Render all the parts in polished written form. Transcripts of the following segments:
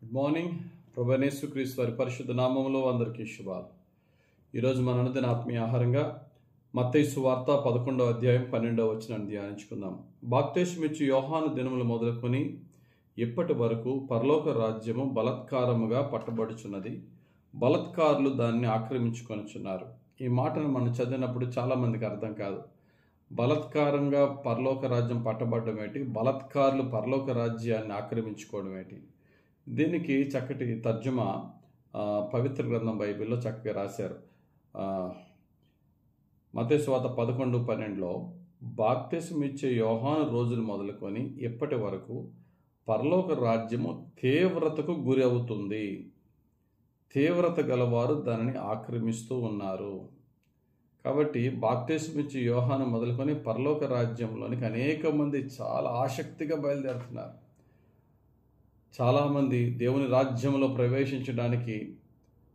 Good morning. ప్రభువైన యేసుక్రీస్తు వారి పరిశుద్ధ నామములో అందరికీ శుభాలు. ఈరోజు మన అనుదిన ఆత్మీయ ఆహారంగా మత్తయి సువార్త 11వ అధ్యాయం 12వ వచనాన్ని ధ్యానించుకుందాం. బాప్తిస్మమిచ్చు యోహాను దినములు మొదలుకొని ఇప్పటి వరకు పరలోక రాజ్యము బలత్కారముగా పట్టబడుచున్నది, బలత్కారులు దాన్ని ఆక్రమించుకొనుచున్నారు. ఈ మాటను మనం చదివినప్పుడు చాలామందికి అర్థం కాదు. బలత్కారంగా పరలోక రాజ్యం పట్టబడడం ఏంటి, బలత్కారులు పరలోక రాజ్యాన్ని ఆక్రమించుకోవడం ఏంటి? దీనికి చక్కటి తర్జుమా పవిత్ర గ్రంథం బైబిల్లో చక్కగా రాశారు. మత్తయి సువార్త 11:12లో బాప్తిస్మమిచ్చే యోహాను రోజులు మొదలుకొని ఇప్పటి వరకు పరలోక రాజ్యము తీవ్రతకు గురి అవుతుంది, తీవ్రత గలవారు దానిని ఆక్రమిస్తూ ఉన్నారు. కాబట్టి బాప్తిస్మమిచ్చే యోహాను మొదలుకొని పరలోక రాజ్యంలోనికి అనేక మంది చాలా ఆసక్తిగా బయలుదేరుతున్నారు. చాలామంది దేవుని రాజ్యంలో ప్రవేశించడానికి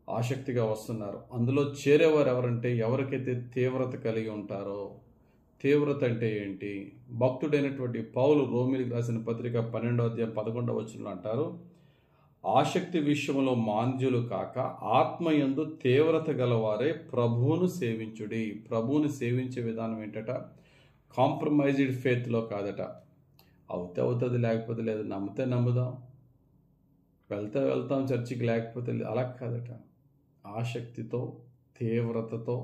ఆసక్తిగా వస్తున్నారు. అందులో చేరేవారు ఎవరంటే ఎవరికైతే తీవ్రత కలిగి ఉంటారో. తీవ్రత అంటే ఏంటి? భక్తుడైనటువంటి పౌలు రోమీయులకు రాసిన పత్రిక 12వ అధ్యాయం 11వ వచనంలో అంటారు, ఆసక్తి విషయంలో మాంద్యులు కాక ఆత్మయందు తీవ్రత గలవారే ప్రభువును సేవించుడి. ప్రభువుని సేవించే విధానం ఏంటట? కాంప్రమైజ్డ్ ఫేత్లో కాదట. అవుతే అవుతుంది, లేకపోతే లేదు, నమ్మితే నమ్ముదాం, వెళ్తాం చర్చికి, లేకపోతే అలా కాదట. ఆసక్తితో, తీవ్రతతో,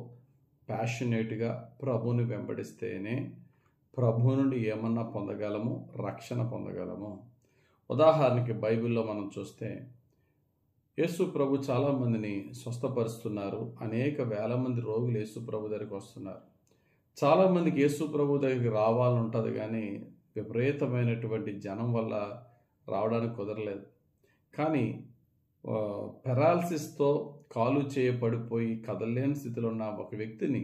ప్యాషనేట్గా ప్రభువుని వెంబడిస్తేనే ప్రభు నుండి ఏమన్నా పొందగలము, రక్షణ పొందగలము. ఉదాహరణకి బైబిల్లో మనం చూస్తే యేసు ప్రభు చాలామందిని స్వస్థపరుస్తున్నారు. అనేక వేల మంది రోగులు యేసు ప్రభు దగ్గరికి వస్తున్నారు. చాలామందికి యేసు ప్రభు దగ్గరికి రావాలని ఉంటుంది, కానీ విపరీతమైనటువంటి జనం వల్ల రావడానికి కుదరలేదు. కానీ పెరాలసిస్తో కాలు చేయబడిపోయి కదలలేని స్థితిలో ఉన్న ఒక వ్యక్తిని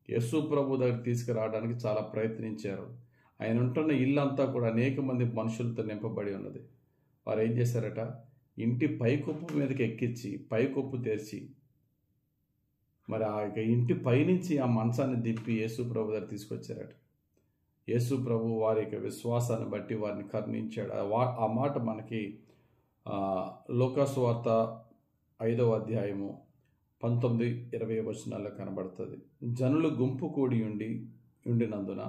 యేసు ప్రభు దగ్గర తీసుకురావడానికి చాలా ప్రయత్నించారు. ఆయన ఉంటున్న ఇల్లంతా కూడా అనేక మంది మనుషులతో నింపబడి ఉన్నది. వారు ఏం చేశారట? ఇంటి పైకొప్పు మీదకి ఎక్కించి పైకొప్పు తెరిచి మరి ఆ ఇంటి పైనుంచి ఆ మంచాన్ని దింపి యేసు ప్రభు దగ్గర తీసుకొచ్చారట. యేసు ప్రభు వారి యొక్క విశ్వాసాన్ని బట్టి వారిని కరుణించాడు. ఆ మాట మనకి లూకాసు వార్త 5వ అధ్యాయము 19-20 వచనాల్లో కనబడుతుంది. జనులు గుంపు కూడి ఉండినందున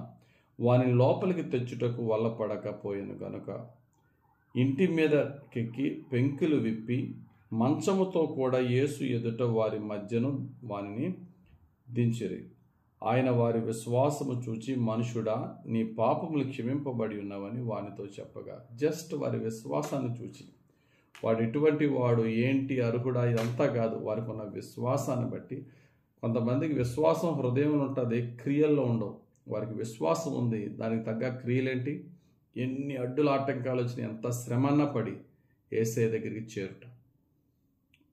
వాని లోపలికి తెచ్చుటకు వల్లపడకపోయాను గనుక ఇంటి మీదకెక్కి పెంకులు విప్పి మంచముతో కూడా యేసు ఎదుట వారి మధ్యను వానిని దించిరి. ఆయన వారి విశ్వాసము చూచి, మనుషుడా, నీ పాపములు క్షమింపబడి ఉన్నవని వానితో చెప్పగా, జస్ట్ వారి విశ్వాసాన్ని చూచి, వాడు ఎటువంటి వాడు, ఏంటి, అర్హుడా, ఇదంతా కాదు, వారికి ఉన్న విశ్వాసాన్ని బట్టి. కొంతమందికి విశ్వాసం హృదయంలో ఉంటుంది, క్రియల్లో ఉండవు. వారికి విశ్వాసం ఉంది, దానికి తగ్గ క్రియలేంటి? ఎన్ని అడ్డుల ఆటంకాలు వచ్చినా, ఎంత శ్రమన్న పడి యేసయ్య దగ్గరికి చేరుట.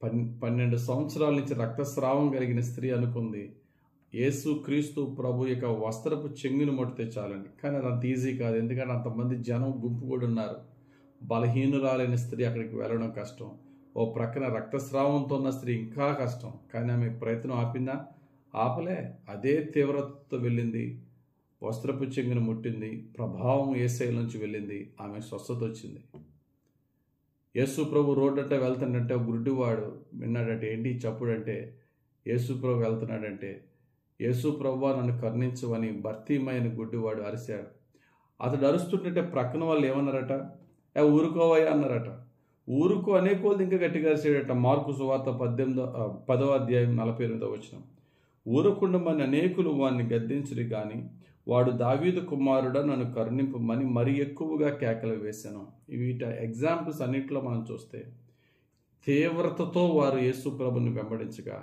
12 సంవత్సరాల నుంచి రక్తస్రావం కలిగిన స్త్రీ అనుకుంది యేసు క్రీస్తు ప్రభు యొక్క వస్త్రపు చెంగును ముట్టితే చాలండి. కానీ అది అంత ఈజీ కాదు, ఎందుకంటే అంతమంది జనం గుంపు కూడా ఉన్నారు. బలహీనురాలైన స్త్రీ అక్కడికి వెళ్ళడం కష్టం. ఓ ప్రక్కన రక్తస్రావంతో ఉన్న స్త్రీ ఇంకా కష్టం. కానీ ఆమె ప్రయత్నం ఆపిందా? ఆపలే. అదే తీవ్రతతో వెళ్ళింది, వస్త్రపు చెంగును ముట్టింది, ప్రభావం యేసయ్య నుంచి వెళ్ళింది, ఆమె స్వస్థత వచ్చింది. యేసు ప్రభు రోడ్డు అంటే వెళ్తాడంటే ఒక గుడ్డివాడు విన్నాడంటే, ఏంటి చప్పుడంటే, యేసు ప్రభు వెళ్తున్నాడంటే, యేసు ప్రభువా నన్ను కరుణించవని భర్తీమైన గుడ్డివాడు అరిశాడు. అతడు అరుస్తుంటే ప్రక్కన వాళ్ళు ఏమన్నారట? ఊరుకోవయ్యా అన్నారట. ఊరుకో అనేకోళ్ళు ఇంకా గట్టిగా అరిసాడట. మార్కు సువార్త 10వ అధ్యాయం 48వ వచనం. ఊరకుండమని అనేకులు వాడిని గద్దించురు, కానీ వాడు దావీదు కుమారుడా, నన్ను కరుణింపమని మరి ఎక్కువగా కేకలు వేశాను. వీట ఎగ్జాంపుల్స్ అన్నింటిలో మనం చూస్తే తీవ్రతతో వారు యేసు ప్రభుని వెంబడించగా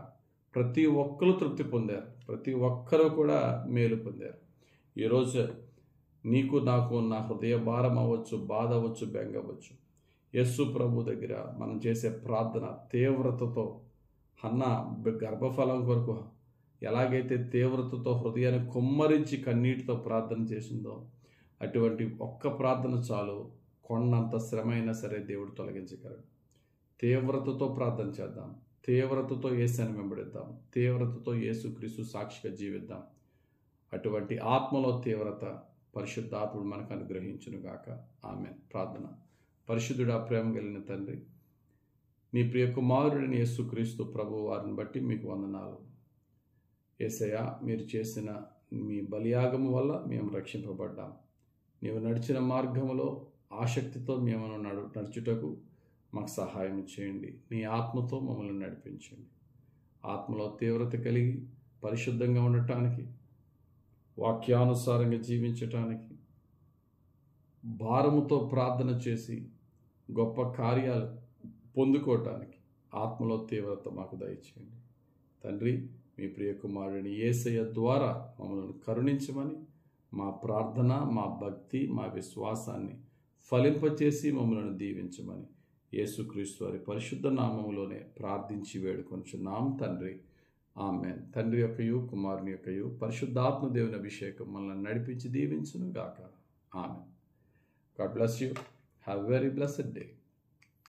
ప్రతి ఒక్కరు తృప్తి పొందారు, ప్రతి ఒక్కరూ కూడా మేలు పొందారు. ఈరోజు నీకు నాకు నా హృదయ భారం అవ్వచ్చు, బాధ అవ్వచ్చు, బెంగ అవ్వచ్చు. యేసు ప్రభు దగ్గర మనం చేసే ప్రార్థన తీవ్రతతో, హన్నా గర్భఫలం కొరకు ఎలాగైతే తీవ్రతతో హృదయాన్ని కుమ్మరించి కన్నీటితో ప్రార్థన చేసిందో, అటువంటి ఒక్క ప్రార్థన చాలు, కొండంత శ్రమ అయినా సరే దేవుడు తొలగించగలడు. తీవ్రతతో ప్రార్థన చేద్దాం, తీవ్రతతో యేసుని వెంబడిద్దాం, తీవ్రతతో యేసుక్రీస్తు సాక్షిగా జీవిద్దాం. అటువంటి ఆత్మలో తీవ్రత పరిశుద్ధాత్ముడు మనకు అనుగ్రహించును గాక. ఆమేన్. ప్రార్థన. పరిశుద్ధుడా, ప్రేమ కలిగిన తండ్రి, నీ ప్రియ కుమారుడిని యేసుక్రీస్తు ప్రభు వారిని బట్టి మీకు వందనాలు. యేసయ్య, మీరు చేసిన మీ బలియాగము వల్ల మేము రక్షింపబడ్డాం. నీవు నడిచిన మార్గములో ఆసక్తితో మేము నడుచుటకు మాకు సహాయం చేయండి. నీ ఆత్మతో మమ్మల్ని నడిపించండి. ఆత్మలో తీవ్రత కలిగి పరిశుద్ధంగా ఉండటానికి, వాక్యానుసారంగా జీవించటానికి, భారముతో ప్రార్థన చేసి గొప్ప కార్యాలు పొందుకోవటానికి ఆత్మలో తీవ్రత మాకు దయచేయండి. తండ్రి, మీ ప్రియ కుమారుడిని యేసయ్య ద్వారా మమ్మల్ని కరుణించమని, మా ప్రార్థన, మా భక్తి, మా విశ్వాసాన్ని ఫలింపచేసి మమ్మల్ని దీవించమని యేసుక్రీస్తు వారి పరిశుద్ధ నామములోనే ప్రార్థించి వేడుకొంచున్నాం తండ్రి. ఆమేన్. తండ్రి యొక్కయు కుమారుని యొక్కయు పరిశుద్ధాత్మ దేవుని అభిషేకం మనల్ని నడిపించి దీవించును గాక. ఆమేన్. God bless you. Have a very blessed day.